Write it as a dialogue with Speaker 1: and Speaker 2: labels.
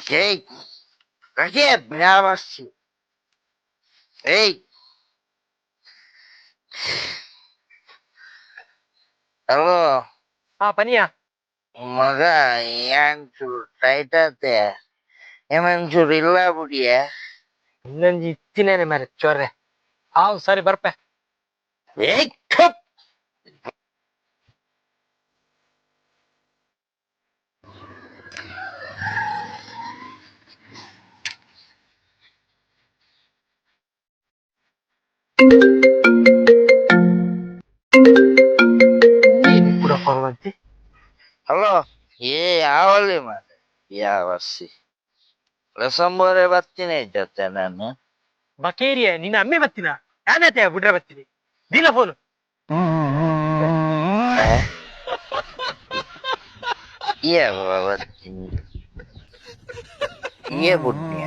Speaker 1: Ehi, perché è brava sì? Ehi, allora,
Speaker 2: Ah, Pania,
Speaker 1: magari hancur te, e hancur il lavori,
Speaker 2: ನಂಜಿ ಇತ್ತಿನೇನೆ ಮಾರೆ ಚೋರ್ರೆ ಸರಿ ಬರ್ಪೆ
Speaker 1: Ecco!
Speaker 2: ಏನು ಕೂಡ ಪರವಂತಿ
Speaker 1: Allora, avali mare, avassi. Le sambore pattineggia te, nanne?
Speaker 2: ಬಕೇರಿಯ ನಿನ್ನ ಅಮ್ಮೆ ಬತ್ತಿನ ಯಾನತೆ ಬಿಡ್ರೆ ಬತ್ತೀನಿ ದಿಲ್ಲ phone
Speaker 1: Eh? Io avevo pattini. Io pure